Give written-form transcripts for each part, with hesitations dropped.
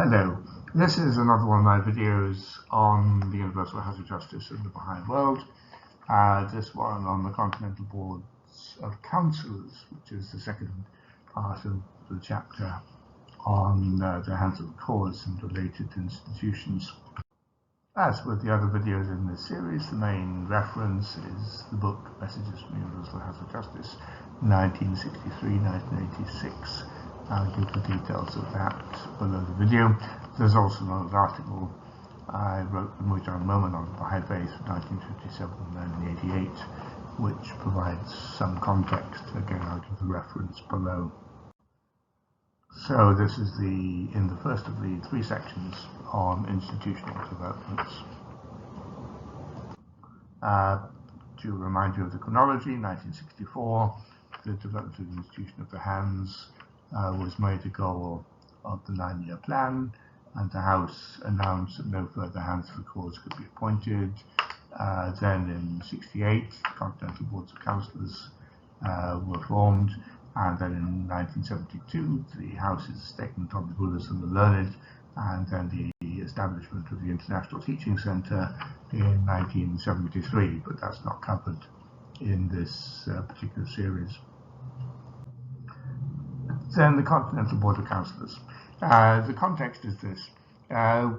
Hello, this is another one of my videos on the Universal House of Justice and the Baha'i world. This one on the Continental Boards of Counsellors, which is the second part of the chapter on the hands of the cause and related institutions. As with the other videos in this series, the main reference is the book Messages from the Universal House of Justice, 1963-1986. I'll give the details of that below the video. There's also another article I wrote with Moojan Momen on the Baha'i faith from 1957 and 1988, which provides some context. Again, I'll give the reference below. So this is in the first of the three sections on institutional developments. To remind you of the chronology, 1964, the development of the institution of the hands was made a goal of the 9-year plan, and the House announced that no further hands for the cause could be appointed. Then in 1968, the Continental Boards of Counsellors were formed, and then in 1972, the House's statement on the rulers and the learned, and then the establishment of the International Teaching Centre in 1973, but that's not covered in this particular series. Then the Continental Board of Counsellors. The context is this.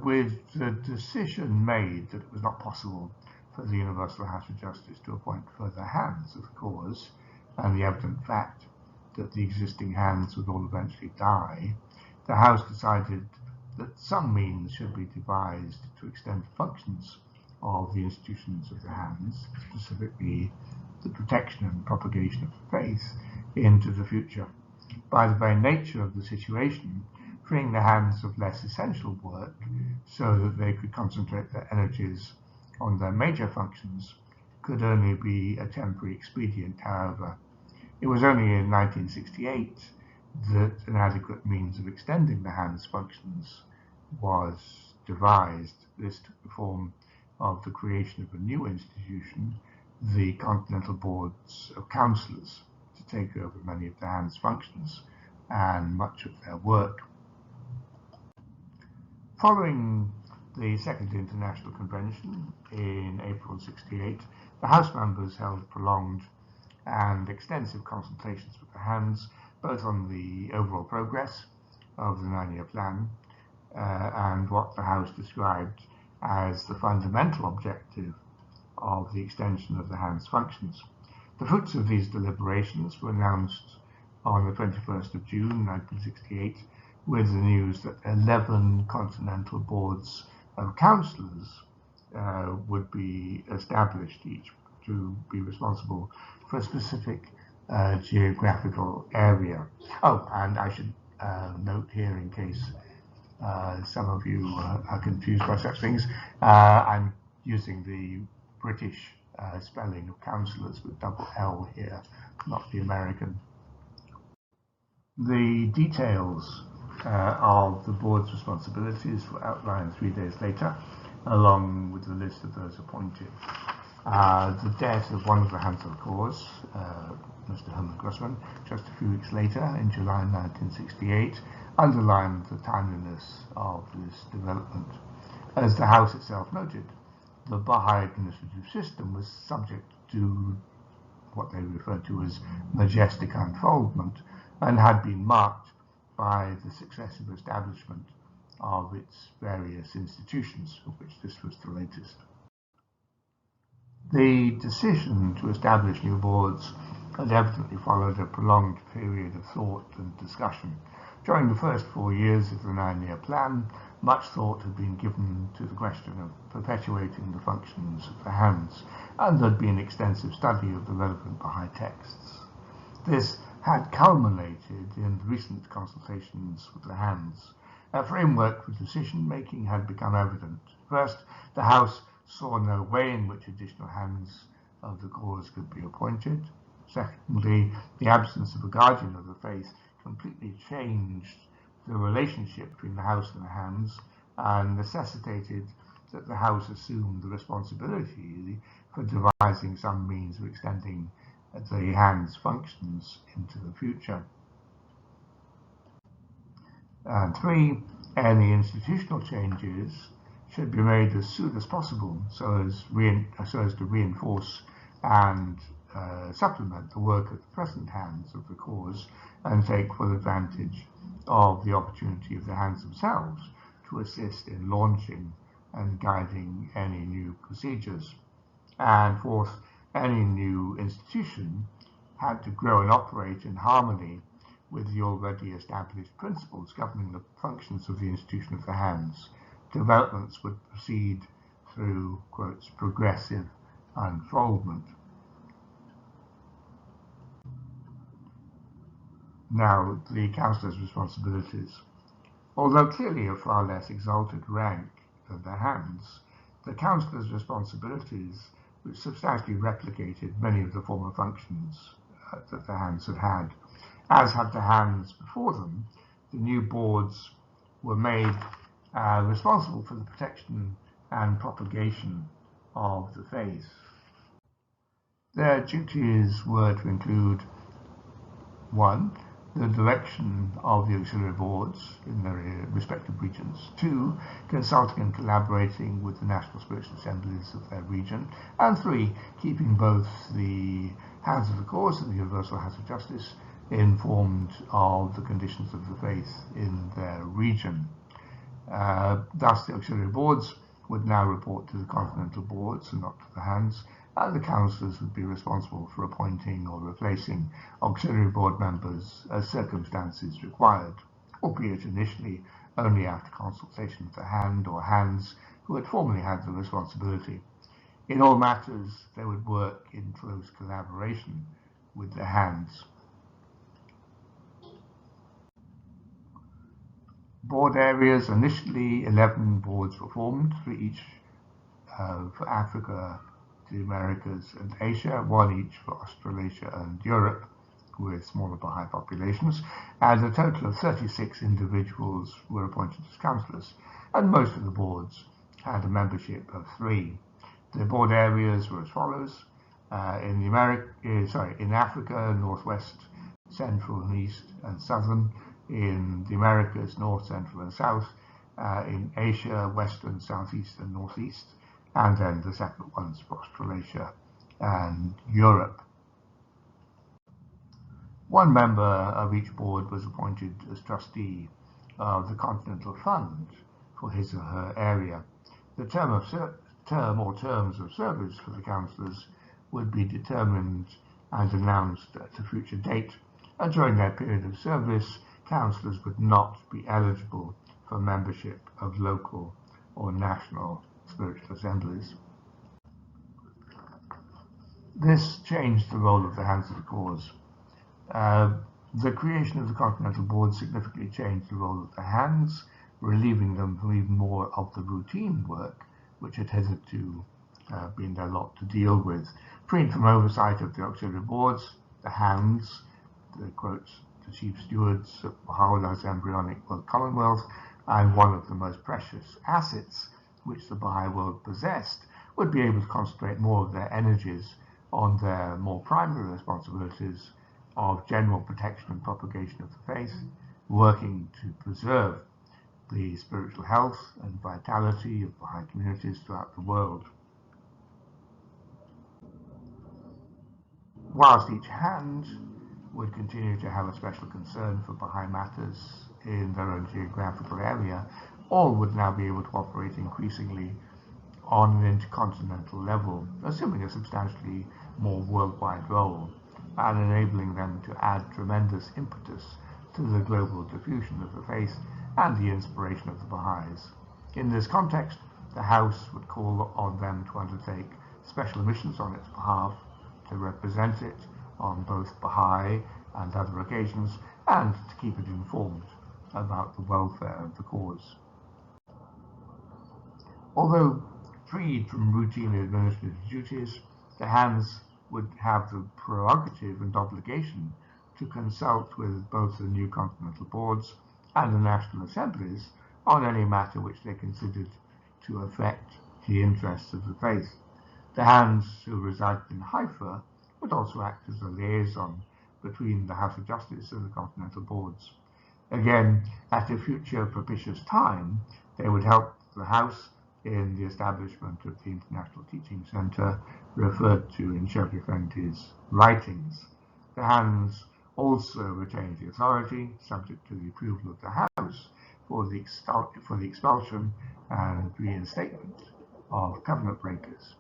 With the decision made that it was not possible for the Universal House of Justice to appoint further hands of the cause, and the evident fact that the existing hands would all eventually die, the House decided that some means should be devised to extend the functions of the institutions of the hands, specifically the protection and propagation of the faith, into the future. By the very nature of the situation, freeing the hands of less essential work so that they could concentrate their energies on their major functions could only be a temporary expedient, however. It was only in 1968 that an adequate means of extending the hands' functions was devised. This took the form of the creation of a new institution, the Continental Boards of Counsellors, to take over many of the hands' functions and much of their work. Following the Second International Convention in April 1968, the House members held prolonged and extensive consultations with the hands, both on the overall progress of the 9-year plan and what the House described as the fundamental objective of the extension of the hands' functions. The fruits of these deliberations were announced on the 21st of June 1968 with the news that 11 Continental Boards of Counsellors would be established, each to be responsible for a specific geographical area. Oh, and I should note here, in case some of you are confused by such things, I'm using the British spelling of counsellors with double L here, not the American. The details of the board's responsibilities were outlined 3 days later, along with the list of those appointed. The death of one of the hands of the cause, Mr. Herman Grossman, just a few weeks later, in July 1968, underlined the timeliness of this development. As the House itself noted, the Baha'i administrative system was subject to what they referred to as majestic unfoldment and had been marked by the successive establishment of its various institutions, of which this was the latest. The decision to establish new boards had evidently followed a prolonged period of thought and discussion. During the first 4 years of the 9-year plan, much thought had been given to the question of perpetuating the functions of the hands, and there had been extensive study of the relevant Baha'i texts. This had culminated in the recent consultations with the hands. A framework for decision-making had become evident. First, the House saw no way in which additional hands of the cause could be appointed. Secondly, the absence of a guardian of the faith completely changed the relationship between the House and the hands and necessitated that the House assume the responsibility for devising some means of extending the hands' functions into the future. And 3, Any institutional changes should be made as soon as possible so as to reinforce and supplement the work of the present hands of the cause and take full advantage of the opportunity of the hands themselves to assist in launching and guiding any new procedures. And fourth, any new institution had to grow and operate in harmony with the already established principles governing the functions of the institution of the hands. Developments would proceed through, quotes, progressive unfoldment. Now, the counsellor's responsibilities. Although clearly of far less exalted rank than the hands, the counsellor's responsibilities substantially replicated many of the former functions that the hands had. As had the hands before them, the new boards were made responsible for the protection and propagation of the faith. Their duties were to include 1. The direction of the auxiliary boards in their respective regions. 2. Consulting and collaborating with the national spiritual assemblies of their region. And 3. Keeping both the hands of the cause and the universal hands of justice informed of the conditions of the faith in their region. Thus, the auxiliary boards would now report to the continental boards and not to the hands, and the counsellors would be responsible for appointing or replacing auxiliary board members as circumstances required, albeit initially only after consultation with the hand or hands who had formerly had the responsibility. In all matters, they would work in close collaboration with the hands. Board areas. Initially, 11 boards were formed for each for Africa, the Americas and Asia, 1 each for Australasia and Europe, with smaller Baha'i populations, and a total of 36 individuals were appointed as counsellors, and most of the boards had a membership of 3. The board areas were as follows: in Africa, Northwest, Central and East and Southern; in the Americas, North, Central and South; in Asia, Western, Southeast and Northeast; and then the separate ones for Australasia and Europe. 1 member of each board was appointed as trustee of the Continental Fund for his or her area. The terms of service for the counsellors would be determined and announced at a future date, and during their period of service, counsellors would not be eligible for membership of local or national spiritual assemblies. This changed the role of the hands of the cause. The creation of the Continental Board significantly changed the role of the hands, relieving them from even more of the routine work which had hitherto been their lot to deal with. Freed from oversight of the auxiliary boards, the hands, the chief stewards of Baha'u'llah's embryonic world commonwealth, and one of the most precious assets which the Baha'i world possessed, would be able to concentrate more of their energies on their more primary responsibilities of general protection and propagation of the faith, working to preserve the spiritual health and vitality of Baha'i communities throughout the world. Whilst each hand would continue to have a special concern for Baha'i matters in their own geographical area, all would now be able to operate increasingly on an intercontinental level, assuming a substantially more worldwide role, and enabling them to add tremendous impetus to the global diffusion of the faith and the inspiration of the Baha'is. In this context, the House would call on them to undertake special missions on its behalf, to represent it on both Baha'i and other occasions, and to keep it informed about the welfare of the cause. Although freed from routine administrative duties, the hands would have the prerogative and obligation to consult with both the new continental boards and the national assemblies on any matter which they considered to affect the interests of the faith. The hands who resided in Haifa would also act as a liaison between the House of Justice and the continental boards. Again, at a future propitious time, they would help the House in the establishment of the International Teaching Centre referred to in Sheikh Effendi's writings. The Hands also retained the authority, subject to the approval of the House, for the expulsion and reinstatement of covenant breakers.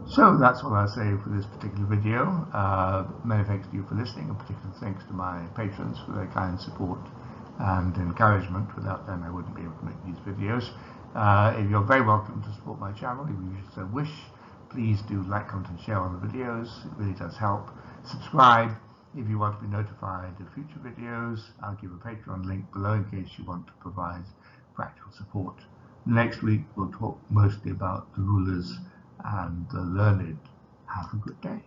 So that's all I'll say for this particular video. Many thanks to you for listening, and particular thanks to my patrons for their kind support and encouragement. Without them, I wouldn't be able to make these videos. You're very welcome to support my channel if you so wish. Please do like, comment, and share on the videos. It really does help. Subscribe if you want to be notified of future videos. I'll give a Patreon link below in case you want to provide practical support. Next week, we'll talk mostly about the rulers and the learned. Have a good day.